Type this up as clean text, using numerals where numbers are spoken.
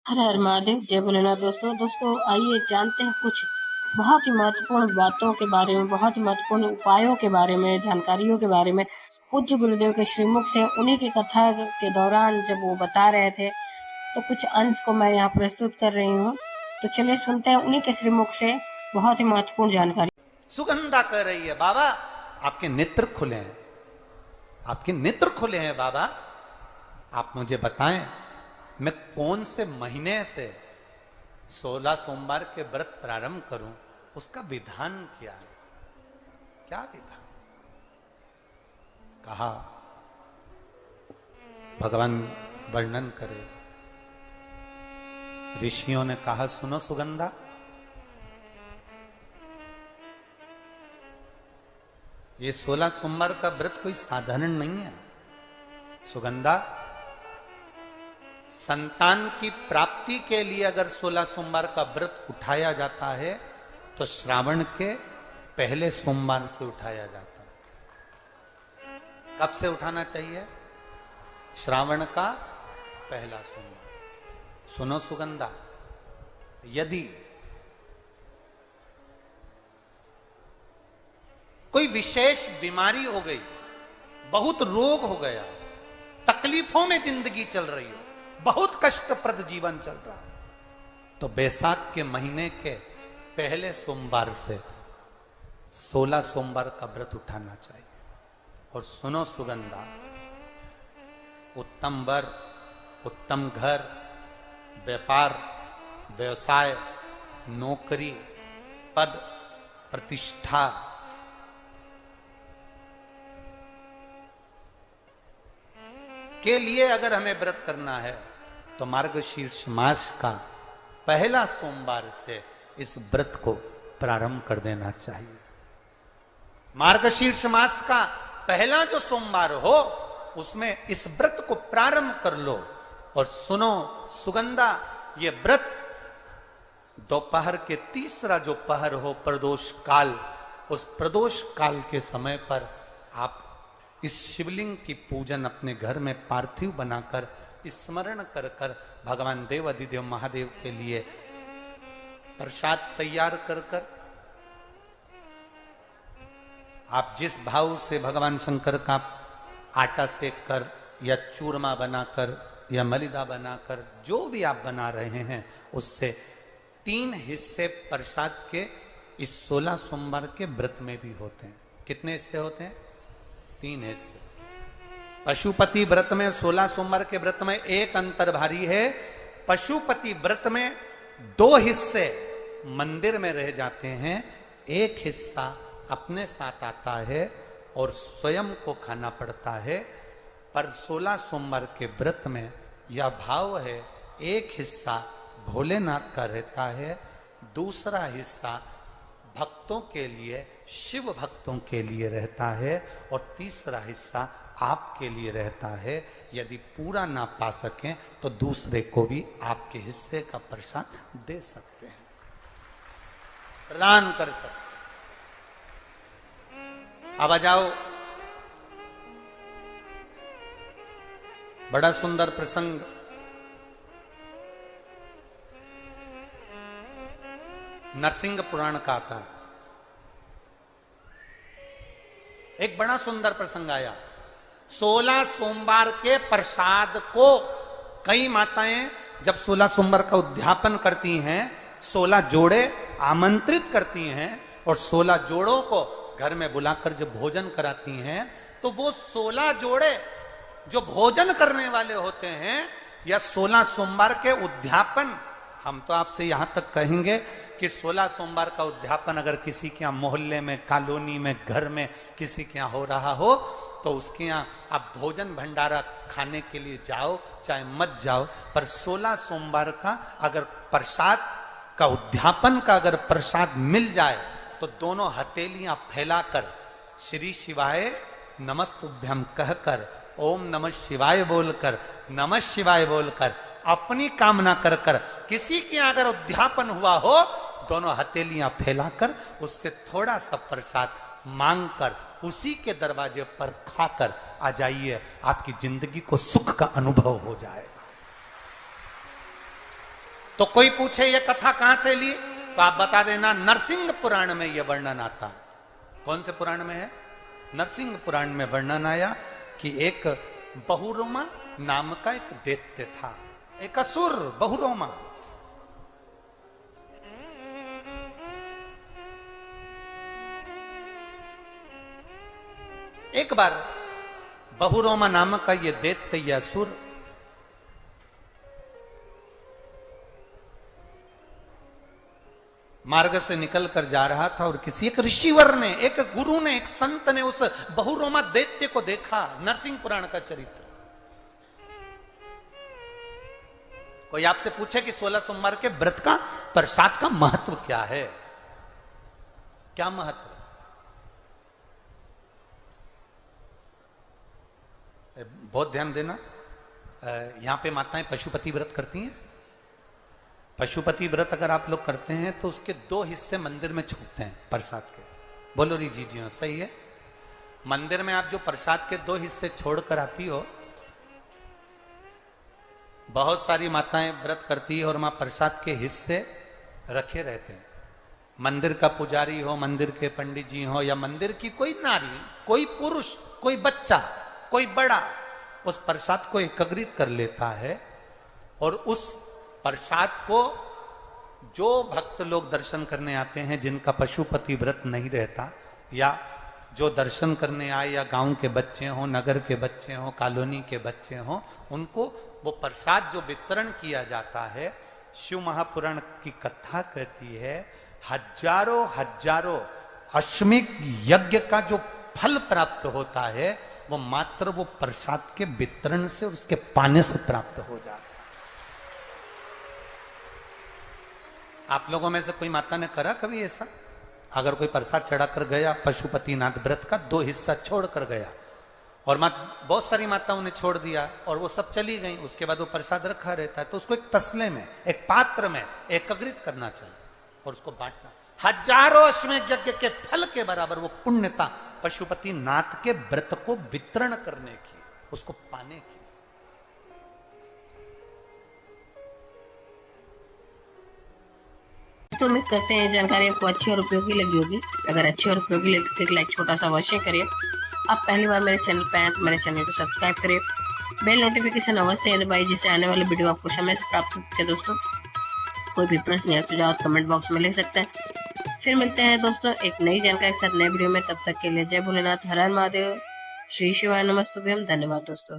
हर हर महादेव, जय भोलेनाथ। दोस्तों आइए जानते हैं कुछ बहुत ही महत्वपूर्ण बातों के बारे में, बहुत ही महत्वपूर्ण उपायों के बारे में, जानकारियों के बारे में। पूज्य गुरुदेव के श्रीमुख से उन्हीं की कथा के दौरान जब वो बता रहे थे, तो कुछ अंश को मैं यहाँ प्रस्तुत कर रही हूँ। तो चलिए सुनते हैं उन्हीं के श्रीमुख से बहुत ही महत्वपूर्ण जानकारी। सुगंधा कह रही है, बाबा आपके नेत्र खुले हैं, आपके नेत्र खुले हैं बाबा, आप मुझे बताएं मैं कौन से महीने से 16 सोमवार के व्रत प्रारंभ करूं, उसका विधान क्या है? क्या विधान? कहा भगवान वर्णन करे। ऋषियों ने कहा सुनो सुगंधा, ये 16 सोमवार का व्रत कोई साधारण नहीं है। सुगंधा, संतान की प्राप्ति के लिए अगर 16 सोमवार का व्रत उठाया जाता है तो श्रावण के पहले सोमवार से उठाया जाता है। कब से उठाना चाहिए? श्रावण का पहला सोमवार। सुनो सुगंधा, यदि कोई विशेष बीमारी हो गई, बहुत रोग हो गया, तकलीफों में जिंदगी चल रही हो, बहुत कष्टप्रद जीवन चल रहा, तो बैसाख के महीने के पहले सोमवार से 16 सोमवार का व्रत उठाना चाहिए। और सुनो सुगंधा, उत्तम वर, उत्तम घर, व्यापार, व्यवसाय, नौकरी, पद, प्रतिष्ठा, के लिए अगर हमें व्रत करना है तो मार्गशीर्ष मास का पहला सोमवार से इस व्रत को प्रारंभ कर देना चाहिए। मार्गशीर्ष मास का पहला जो सोमवार हो उसमें इस व्रत को प्रारंभ कर लो। और सुनो सुगंधा, ये व्रत दोपहर के तीसरा जो पहर हो, प्रदोष काल, उस प्रदोष काल के समय पर आप इस शिवलिंग की पूजन अपने घर में पार्थिव बनाकर स्मरण कर कर भगवान देव अधिदेव महादेव के लिए प्रसाद तैयार कर कर, आप जिस भाव से भगवान शंकर का आटा सेक कर या चूरमा बनाकर या मलिदा बनाकर जो भी आप बना रहे हैं, उससे 3 हिस्से प्रसाद के इस 16 सोमवार के व्रत में भी होते हैं। कितने हिस्से होते हैं? 3 हिस्से। पशुपति व्रत में 16 सोमवार के व्रत में एक अंतर भारी है। पशुपति व्रत में 2 हिस्से मंदिर में रह जाते हैं, एक हिस्सा अपने साथ आता है और स्वयं को खाना पड़ता है। पर 16 सोमवार के व्रत में यह भाव है, एक हिस्सा भोलेनाथ का रहता है, दूसरा हिस्सा भक्तों के लिए, शिव भक्तों के लिए रहता है, और तीसरा हिस्सा आपके लिए रहता है। यदि पूरा ना पा सकें तो दूसरे को भी आपके हिस्से का प्रसाद दे सकते हैं, प्रदान कर सकते हैं। अब आ जाओ, बड़ा सुंदर प्रसंग। नरसिंह पुराण का आता है। एक बड़ा सुंदर प्रसंग आया। 16 सोमवार के प्रसाद को कई माताएं जब 16 सोमवार का उद्यापन करती हैं, 16 जोड़े आमंत्रित करती हैं और 16 जोड़ों को घर में बुलाकर जब भोजन कराती हैं, तो वो 16 जोड़े जो भोजन करने वाले होते हैं या 16 सोमवार के उद्यापन, हम तो आपसे यहां तक कहेंगे कि 16 सोमवार का उद्यापन अगर किसी के यहाँ मोहल्ले में, कॉलोनी में, घर में किसी के यहाँ हो रहा हो, तो उसके यहाँ आप भोजन भंडारा खाने के लिए जाओ चाहे मत जाओ, पर 16 सोमवार का अगर प्रसाद का उद्यापन का अगर प्रसाद मिल जाए तो दोनों हथेलियां फैलाकर श्री शिवाय नमस्तुभ्यम कहकर, ओम नमः शिवाय बोलकर, नमः शिवाय बोलकर, अपनी कामना कर कर, किसी के अगर उद्यापन हुआ हो, दोनों हथेलियां फैलाकर उससे थोड़ा सा प्रसाद मांगकर उसी के दरवाजे पर खाकर आ जाइए, आपकी जिंदगी को सुख का अनुभव हो जाए। तो कोई पूछे ये कथा कहां से ली, तो आप बता देना नरसिंह पुराण में यह वर्णन आता है। कौन से पुराण में है? नरसिंह पुराण में वर्णन आया कि एक बहुरोमा नाम का एक दैत्य था, एक असुर बहुरोमा। एक बार बहुरोमा नामक का ये दैत्य, ये असुर मार्ग से निकल कर जा रहा था और किसी एक ऋषिवर ने, एक गुरु ने, एक संत ने उस बहुरोमा दैत्य को देखा। नरसिंह पुराण का चरित्र। कोई आपसे पूछे कि 16 सोमवार के व्रत का प्रसाद का महत्व क्या है, क्या महत्व? बहुत ध्यान देना, यहां पे माताएं पशुपति व्रत करती हैं। पशुपति व्रत अगर आप लोग करते हैं तो उसके 2 हिस्से मंदिर में छूटते हैं प्रसाद के। बोलो री जी हाँ, सही है। मंदिर में आप जो प्रसाद के 2 हिस्से छोड़कर आती हो, बहुत सारी माताएं व्रत करती है और वहां प्रसाद के हिस्से रखे रहते हैं। मंदिर का पुजारी हो, मंदिर के पंडित जी हो, या मंदिर की कोई नारी, कोई पुरुष, कोई बच्चा, कोई बड़ा, उस प्रसाद को एकत्रित कर लेता है और उस प्रसाद को जो भक्त लोग दर्शन करने आते हैं, जिनका पशुपति व्रत नहीं रहता, या जो दर्शन करने आए, या गांव के बच्चे हों, नगर के बच्चे हों, कॉलोनी के बच्चे हों, उनको वो प्रसाद जो वितरण किया जाता है, शिव महापुराण की कथा कहती है, हजारों हजारों अश्वमेध यज्ञ का जो फल प्राप्त होता है, वो मात्र वो प्रसाद के वितरण से और उसके पाने से प्राप्त हो जाता है। आप लोगों में से कोई माता ने करा कभी ऐसा? अगर कोई प्रसाद चढ़ाकर गया, पशुपतिनाथ व्रत का 2 हिस्सा छोड़कर गया, और बहुत सारी माताओं ने छोड़ दिया और वो सब चली गई, उसके बाद वो प्रसाद रखा रहता है, तो उसको एक तसले में, एक पात्र में एकत्रित करना चाहिए और उसको बांटना। हजारों अश्वमेध यज्ञ के फल के बराबर वो पुण्यता पशुपतिनाथ के व्रत को वितरण करने की, उसको पाने की। तो उम्मीद करते हैं जानकारी आपको अच्छी और उपयोगी लगी होगी। अगर अच्छी और उपयोगी लगी तो एक लाइक छोटा सा अवश्य करिए। आप पहली बार मेरे चैनल पर आए तो मेरे चैनल को सब्सक्राइब करिए, बेल नोटिफिकेशन अवश्य दबाइए, जिससे आने वाले वीडियो आपको समय से प्राप्त होते हैं। दोस्तों, कोई भी प्रश्न या सुझाव कमेंट बॉक्स में लिख सकते हैं। फिर मिलते हैं दोस्तों एक नई जानकारी के साथ नए वीडियो में। तब तक के लिए जय भोलेनाथ, हर हर महादेव, श्री शिवाय नमस्तुभ्यम। धन्यवाद दोस्तों।